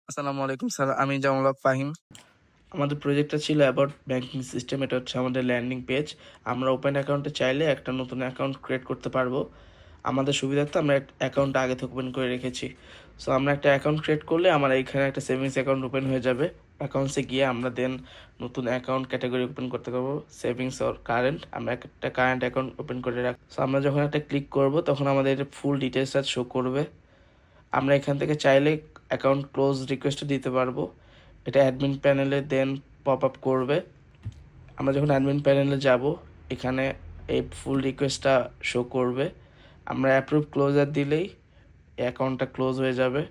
আসসালামু আলাইকুম স্যার, আমি জামাল হক ফাহিম। আমাদের প্রজেক্টটা ছিল অ্যাবাউট ব্যাংকিং সিস্টেম। এটা হচ্ছে আমাদের ল্যান্ডিং পেজ। আমরা ওপেন অ্যাকাউন্টে চাইলে একটা নতুন অ্যাকাউন্ট ক্রিয়েট করতে পারবো। আমাদের সুবিধার্থে আমরা একটা অ্যাকাউন্ট আগে থেকে ওপেন করে রেখেছি। সো আমরা একটা অ্যাকাউন্ট ক্রিয়েট করলে আমার এখানে একটা সেভিংস অ্যাকাউন্ট ওপেন হয়ে যাবে। অ্যাকাউন্টসে গিয়ে আমরা দেন নতুন অ্যাকাউন্ট ক্যাটাগরি ওপেন করতে পারবো, সেভিংস অর কারেন্ট। আমরা একটা কারেন্ট অ্যাকাউন্ট ওপেন করে রাখবো। সো আমরা যখন একটা ক্লিক করব তখন আমাদের ফুল ডিটেলসটা শো করবে। আমরা এখান থেকে চাইলে অ্যাকাউন্ট ক্লোজ রিকোয়েস্টও দিতে পারবো। এটা অ্যাডমিন প্যানেলে দেন পপ আপ করবে। আমরা যখন অ্যাডমিন প্যানেলে যাব, এখানে এই ফুল রিকোয়েস্টটা শো করবে। আমরা অ্যাপ্রুভ ক্লোজার দিলেই অ্যাকাউন্টটা ক্লোজ হয়ে যাবে।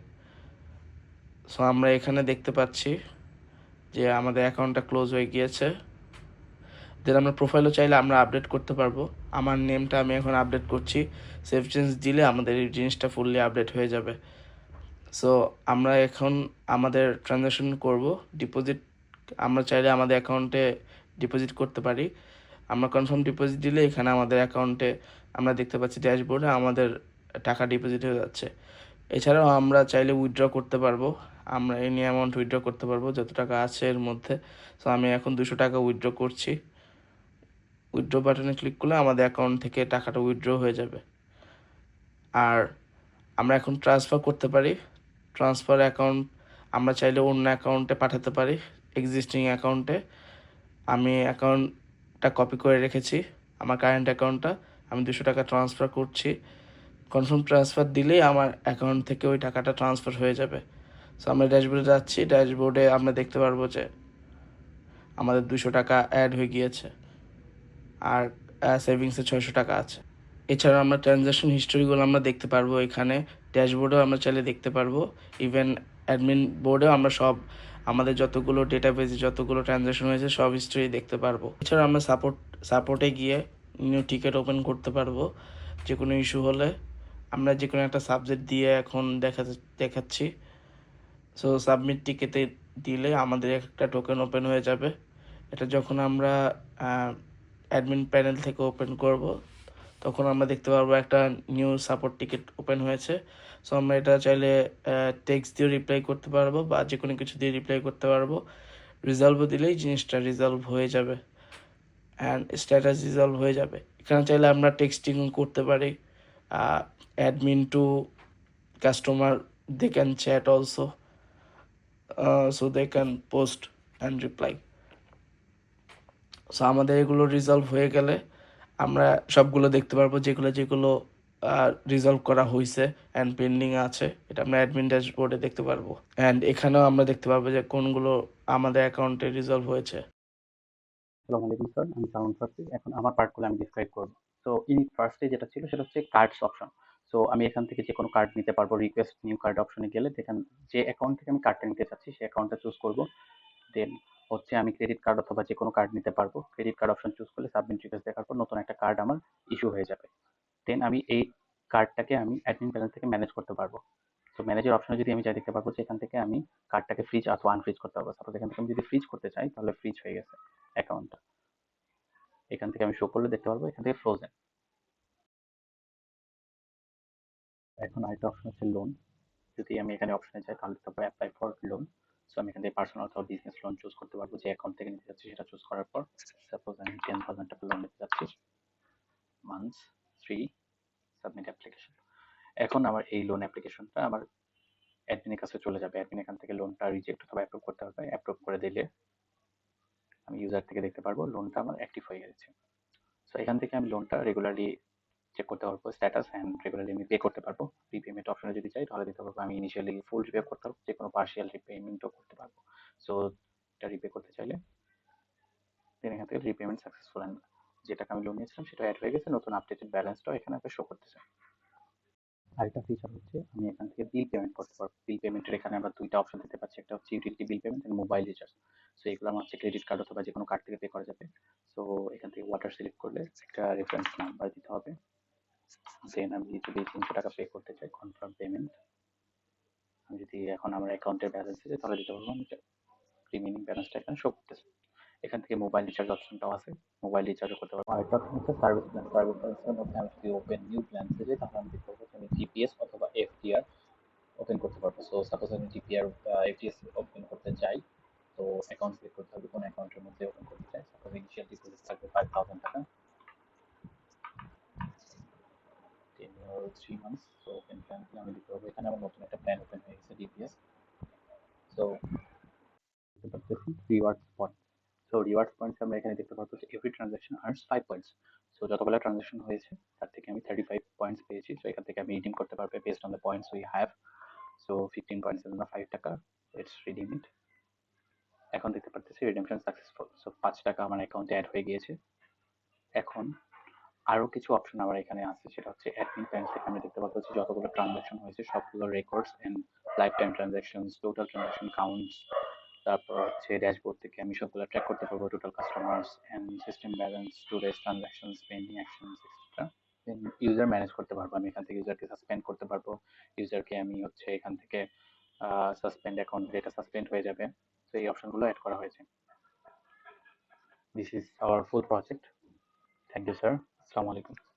সো আমরা এখানে দেখতে পাচ্ছি যে আমাদের অ্যাকাউন্টটা ক্লোজ হয়ে গিয়েছে। দেন আমরা প্রোফাইলও চাইলে আমরা আপডেট করতে পারবো। আমার নেমটা আমি এখন আপডেট করছি। সেভ চেঞ্জ দিলে আমাদের এই জিনিসটা ফুললি আপডেট হয়ে যাবে। সো আমরা এখন আমাদের ট্রানজ্যাকশন করব। ডিপোজিট আমরা চাইলে আমাদের অ্যাকাউন্টে ডিপোজিট করতে পারি। আমরা কনফার্ম ডিপোজিট দিলে এখানে আমাদের অ্যাকাউন্টে আমরা দেখতে পাচ্ছি ড্যাশবোর্ডে আমাদের টাকা ডিপোজিট হয়ে যাচ্ছে। এছাড়াও আমরা চাইলে উইথড্র করতে পারবো। আমরা এনি অ্যামাউন্ট উইথড্র করতে পারবো যত টাকা আছে এর মধ্যে। সো আমি এখন 200 টাকা উইথড্র করছি। উইথড্র বাটনে ক্লিক করলে আমাদের অ্যাকাউন্ট থেকে টাকাটা উইথড্র হয়ে যাবে। আর আমরা এখন ট্রান্সফার করতে পারি। ট্রান্সফার অ্যাকাউন্ট আমরা চাইলে অন্য অ্যাকাউন্টে পাঠাতে পারি, এক্সিস্টিং অ্যাকাউন্টে। আমি অ্যাকাউন্টটা কপি করে রেখেছি, আমার কারেন্ট অ্যাকাউন্টটা। আমি 200 টাকা ট্রান্সফার করছি। কনফার্ম ট্রান্সফার দিলেই আমার অ্যাকাউন্ট থেকে ওই টাকাটা ট্রান্সফার হয়ে যাবে। সো আমরা ড্যাশবোর্ডে যাচ্ছি। ড্যাশবোর্ডে আমরা দেখতে পারবো যে আমাদের 200 টাকা অ্যাড হয়ে গিয়েছে আর সেভিংসে 600 টাকা আছে। এছাড়া আমরা ট্রানজ্যাকশন হিস্টোরিগুলো আমরা দেখতে পারবো এখানে। ড্যাশবোর্ডেও আমরা চাইলে দেখতে পারবো। ইভেন অ্যাডমিন বোর্ডেও আমরা সব আমাদের যতগুলো ডেটাবেজে যতগুলো ট্রানজ্যাকশন হয়েছে সব হিস্টোরি দেখতে পারবো। এছাড়া আমরা সাপোর্টে গিয়ে নিউ টিকিট ওপেন করতে পারবো। যে কোনো ইস্যু হলে আমরা যে কোনো একটা সাবজেক্ট দিয়ে এখন দেখাচ্ছি। সো সাবমিট টিকেটে দিলে আমাদের একটা টোকেন ওপেন হয়ে যাবে। এটা যখন আমরা অ্যাডমিন প্যানেল থেকে ওপেন করব তখন আমরা দেখতে পারবো একটা নিউ সাপোর্ট টিকিট ওপেন হয়েছে। সো আমরা এটা চাইলে টেক্সট দিয়ে রিপ্লাই করতে পারবো বা যে কোনো কিছু দিয়ে রিপ্লাই করতে পারবো। রিজলভও দিলেই জিনিসটা রিজলভ হয়ে যাবে অ্যান্ড স্ট্যাটাস রিজলভ হয়ে যাবে। এখানে চাইলে আমরা টেক্সটিং করতে পারি। Admin to customer they can chat also, so they can post and reply. So আমাদের এগুলো রিজলভ হয়ে গেলে আমরা সবগুলো দেখতে পারবো যেগুলো যেগুলো রিজলভ করা হয়েছে অ্যান্ড পেন্ডিং আছে। এটা আমরা অ্যাডমিন ড্যাশবোর্ডে দেখতে পারবো। অ্যান্ড এখানেও আমরা দেখতে পারবো যে কোনগুলো আমাদের অ্যাকাউন্টে রিজলভ হয়েছে। আসসালামু আলাইকুম স্যার, আমি সালমান ফার্সি। এখন আমার পার্টগুলো আমি ডিসক্রাইব করব। সো ফার্স্টে যেটা ছিল সেটা হচ্ছে কার্ডস অপশন। সো আমি এখান থেকে যে কোনো কার্ড নিতে পারবো। রিকোয়েস্ট নিউ কার্ড অপশনে গেলে দেখেন যে অ্যাকাউন্ট থেকে আমি কার্ডটা নিতে চাচ্ছি সেই অ্যাকাউন্টটা চুজ করব। দেন হচ্ছে আমি ক্রেডিট কার্ড অথবা যে কোনো কার্ড নিতে পারবো। ক্রেডিট কার্ড অপশন চুজ করলে সাবমিট রিকোয়েস্ট দেখার পর নতুন একটা কার্ড আমার ইস্যু হয়ে যাবে। দেন আমি এই কার্ডটাকে আমি অ্যাডমিন প্যানেল থেকে ম্যানেজ করতে পারবো। তো ম্যানেজের অপশনে যদি আমি যাই দেখতে পারবো যে এখান থেকে আমি কার্ডটাকে ফ্রিজ অথবা আনফ্রিজ করতে পারবো। সাপোজ এখান থেকে আমি যদি ফ্রিজ করতে চাই তাহলে ফ্রিজ হয়ে গেছে অ্যাকাউন্টটা। এখান থেকে আমি শো করলে দেখতে পারবো এখান থেকে ফ্রোজেন। এখন আরেকটা অপশন হচ্ছে লোন। যদি আমি এখানে অপশনে যাই তাহলে তারপর অ্যাপ্লাই ফর লোন। সো আমি এখান থেকে পার্সোনাল অথবা বিজনেস লোন চুজ করতে পারবো। যে অ্যাকাউন্ট থেকে নিতে যাচ্ছি সেটা চুজ করার পর সাপোজ আমি 10,000 টাকা লোন নিতে যাচ্ছি। Months 3 submit application. এখন আমার এই লোন অ্যাপ্লিকেশনটা আমার অ্যাডমিনের কাছে চলে যাবে। অ্যাডমিন এখান থেকে লোনটা রিজেক্ট অথবা অ্যাপ্রুভ করতে হবে। অ্যাপ্রুভ করে দিলে আমি ইউজার থেকে দেখতে পারবো লোনটা আমার অ্যাক্টিভ হয়ে গেছে। সো এখান থেকে আমি লোনটা রেগুলারলি চেক করতে পারবো স্ট্যাটাস অ্যান্ড রেগুলারলি আমি পে করতে পারবো। রিপেমেন্ট অপশনে যদি চাই তাহলে দিতে পারবো আমি ইনিশিয়ালি ফুল রিপে করতে পারবো, যে কোনো পার্শিয়াল রিপেমেন্টও করতে পারবো। সো এটা রিপে করতে চাইলে দেন এখান থেকে রিপেমেন্ট সাকসেসফুল অ্যান্ড যে টাকা আমি লোন নিয়েছিলাম সেটা অ্যাড হয়ে গেছে। নতুন আপডেটেড ব্যালেন্সটাও এখানে শো করতেছে। আরেকটা ফিচার হচ্ছে আমি এখান থেকে বিল পেমেন্ট করতে পারবো। বিল পেমেন্টের এখানে আমরা দুইটা অপশন দিতে পাচ্ছি, একটা হচ্ছে utility bill payment and mobile recharge. So এগুলো আমার হচ্ছে ক্রেডিট কার্ড অথবা যে কোনো কার্ড থেকে পে করা যাবে। সো এখান থেকে ওয়াটার সিলেক্ট করলে একটা রেফারেন্স নাম্বার দিতে হবে। দেন আমি যদি 300 টাকা পে করতে চাই কনফার্ম পেমেন্ট। আমি যদি এখন আমার অ্যাকাউন্টের ব্যালেন্স আছে তাহলে দিতে পারবো আমি রিমেইনিং ব্যালেন্সটা এখানে শো করতেছে। এখান থেকে মোবাইল রিচার্জ অপশনটাও আছে, মোবাইল রিচার্জও করতে পারবো। আরেকটা অপশন হচ্ছে সার্ভিস প্ল্যান। সার্ভিস প্ল্যানের মধ্যে আমি যদি ওপেন নিউ প্ল্যান্সে যাই তাহলে আমি দেখতে পাবো আমি জিপিএস অথবা এফডিআর ওপেন করতে পারবো। সো সাপোজ আমি জিপিআর এফটিএস ওপেন করতে চাই, তো অ্যাকাউন্ট সিলেক্ট করতে হবে কোন অ্যাকাউন্টের মধ্যে ওপেন করতে চাই। সাপোজ ইনিশিয়াল ডিপোজিট থাকবে 5000 টাকা, tenure 3 months. So open plan আমি দিতে হবে। এখানে আমার নতুন একটা প্ল্যান ওপেন হয়ে গেছে ডিপিএস। সো দেখতে পাচ্ছি rewards point. So rewards points আমরা এখানে দেখতে পাচ্ছি every transaction earns 5 points. So যতগুলো ট্রানজাকশন হয়েছে তার থেকে আমি 35 পয়েন্টস পেয়েছি। সো এখান থেকে আমি রিডিম করতে পারবো based on the points we have. So 15 points এর জন্য 5 টাকা। লেটস রিডিম ইট। এখন দেখতে পাচ্ছি রিডেমশন সাকসেসফুল। সো 5 টাকা আমার অ্যাকাউন্টে অ্যাড হয়ে গিয়েছে। এখন আরো কিছু অপশন আমার এখানে আছে, সেটা হচ্ছে অ্যাডমিন প্যানেল থেকে আমি দেখতে পাচ্ছি যতগুলো ট্রানজাকশন হয়েছে সবগুলো records and lifetime transactions, total transaction counts. তারপর হচ্ছে ড্যাশবোর্ড থেকে আমি সবগুলো ট্র্যাক করতে পারবো, total customers and system balance, today's transactions, pending actions etcetera. Then user manage করতে পারবো, আমি এখান থেকে ইউজারকে সাসপেন্ড করতে পারবো। ইউজারকে আমি হচ্ছে এখান থেকে সাসপেন্ড অ্যাকাউন্ট যেটা সাসপেন্ড হয়ে যাবে। তো এই অপশনগুলো অ্যাড করা হয়েছে। This is our full project. Thank you sir. আসসালামু আলাইকুম।